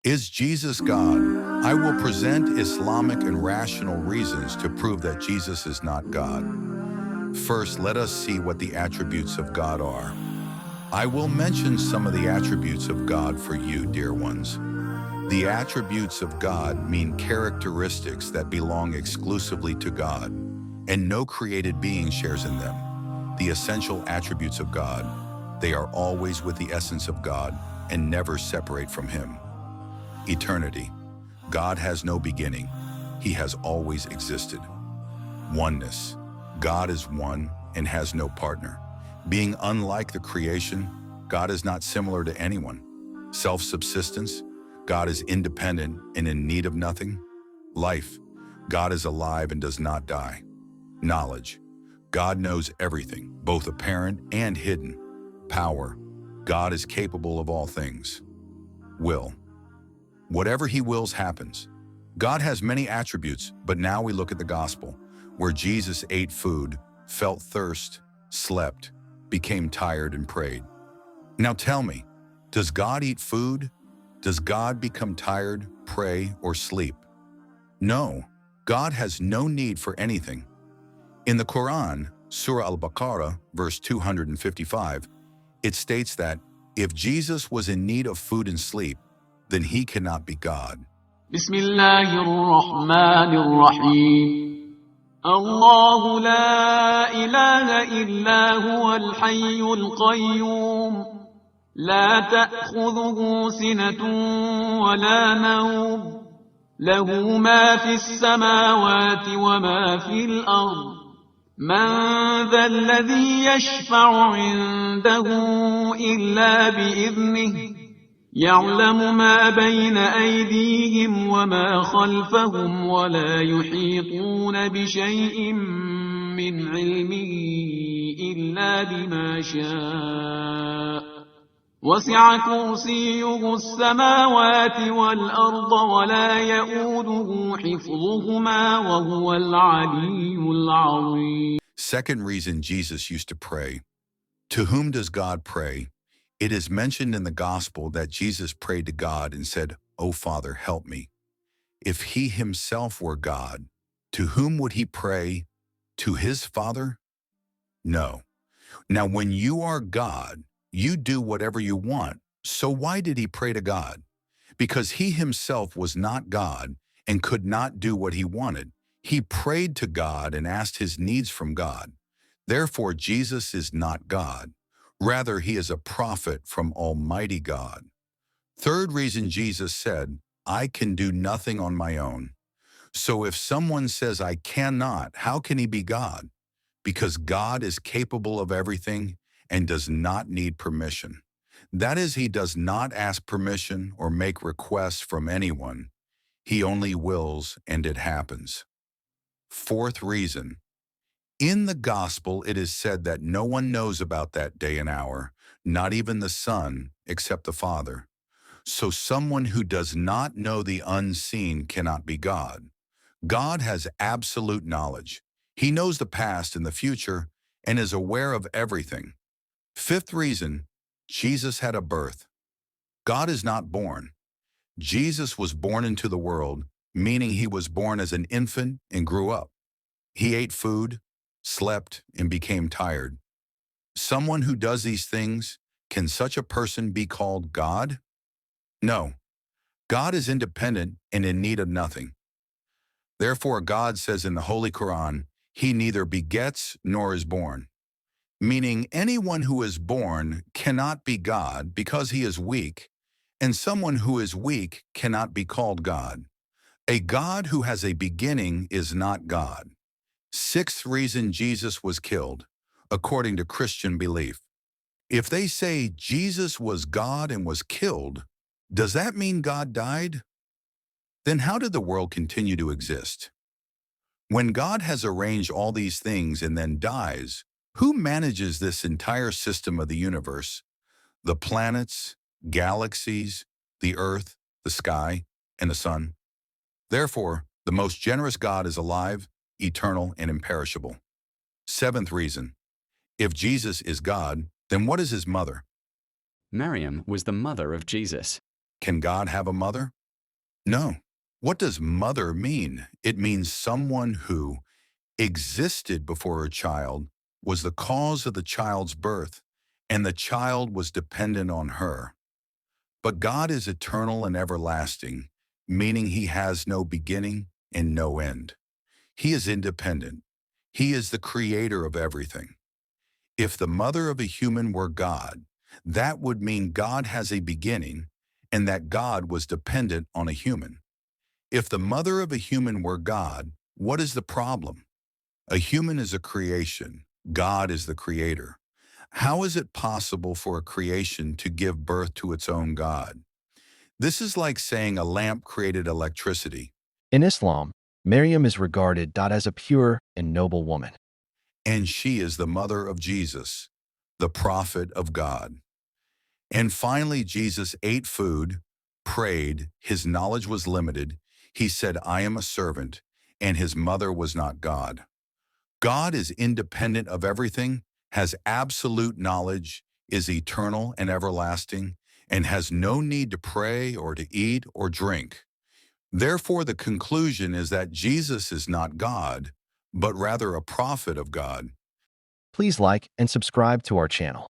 Is Jesus God? I will present Islamic and rational reasons to prove that Jesus is not God. First, let us see what the attributes of God are. I will mention some of the attributes of God for you, dear ones. The attributes of God mean characteristics that belong exclusively to God, and no created being shares in them. The essential attributes of God, they are always with the essence of God and never separate from Him. Eternity. God has no beginning. He has always existed. Oneness. God is one and has no partner. Being unlike the creation, God is not similar to anyone. Self-subsistence. God is independent and in need of nothing. Life. God is alive and does not die. Knowledge. God knows everything, both apparent and hidden. Power. God is capable of all things. Will. Whatever He wills happens. God has many attributes, but now we look at the gospel, where Jesus ate food, felt thirst, slept, became tired, and prayed. Now tell me, does God eat food? Does God become tired, pray, or sleep? No, God has no need for anything. In the Quran, Surah Al-Baqarah, verse 255, it states that if Jesus was in need of food and sleep, then He cannot be God. بسم الله الرحمن الرحيم الله لا إله إلا هو الحي القيوم لا تأخذه سنة ولا نوم له ما في السماوات وما في الأرض من ذا الذي يشفع عنده إلا بإذنه يعلم ما بين أيديهم وما خلفهم ولا يحيطون بشيء من علمه إلا بما شاء وسع كرسيه السماوات والأرض ولا يؤوده حفظهما وهو العلي العظيم. Second reason Jesus used to pray. To whom does God pray? It is mentioned in the gospel that Jesus prayed to God and said, "O Father, help me." If He Himself were God, to whom would He pray? To His Father? No. Now, when you are God, you do whatever you want. So why did He pray to God? Because He Himself was not God and could not do what He wanted. He prayed to God and asked His needs from God. Therefore, Jesus is not God. Rather, He is a prophet from Almighty God. Third reason Jesus said, I can do nothing on my own. So if someone says I cannot, how can he be God? Because God is capable of everything and does not need permission. That is, He does not ask permission or make requests from anyone. He only wills and it happens. Fourth reason. In the gospel, it is said that no one knows about that day and hour, not even the Son, except the Father. So someone who does not know the unseen cannot be God. God has absolute knowledge. He knows the past and the future and is aware of everything. Fifth reason, Jesus had a birth. God is not born. Jesus was born into the world, meaning He was born as an infant and grew up. He ate food, slept, and became tired. Someone who does these things, can such a person be called God? No. God is independent and in need of nothing. Therefore, God says in the Holy Quran, He neither begets nor is born. Meaning anyone who is born cannot be God because he is weak, and someone who is weak cannot be called God. A God who has a beginning is not God. Sixth reason Jesus was killed, according to Christian belief. If they say Jesus was God and was killed, does that mean God died? Then how did the world continue to exist? When God has arranged all these things and then dies, who manages this entire system of the universe? The planets, galaxies, the earth, the sky, and the sun. Therefore, the most generous God is alive, eternal, and imperishable. Seventh reason. If Jesus is God, then what is His mother? Maryam was the mother of Jesus. Can God have a mother? No. What does mother mean? It means someone who existed before a child, was the cause of the child's birth, and the child was dependent on her. But God is eternal and everlasting, meaning he has no beginning and no end. He is independent. He is the creator of everything. If the mother of a human were God, that would mean God has a beginning and that God was dependent on a human. If the mother of a human were God, what is the problem? A human is a creation. God is the creator. How is it possible for a creation to give birth to its own God? This is like saying a lamp created electricity, In Islam, Maryam is regarded as a pure and noble woman. and she is the mother of Jesus, the prophet of God. And finally, Jesus ate food, prayed, his knowledge was limited. He said, I am a servant, and his mother was not God. God is independent of everything, has absolute knowledge, is eternal and everlasting, and has no need to pray or to eat or drink. Therefore, the conclusion is that Jesus is not God, but rather a prophet of God. Please like and subscribe to our channel.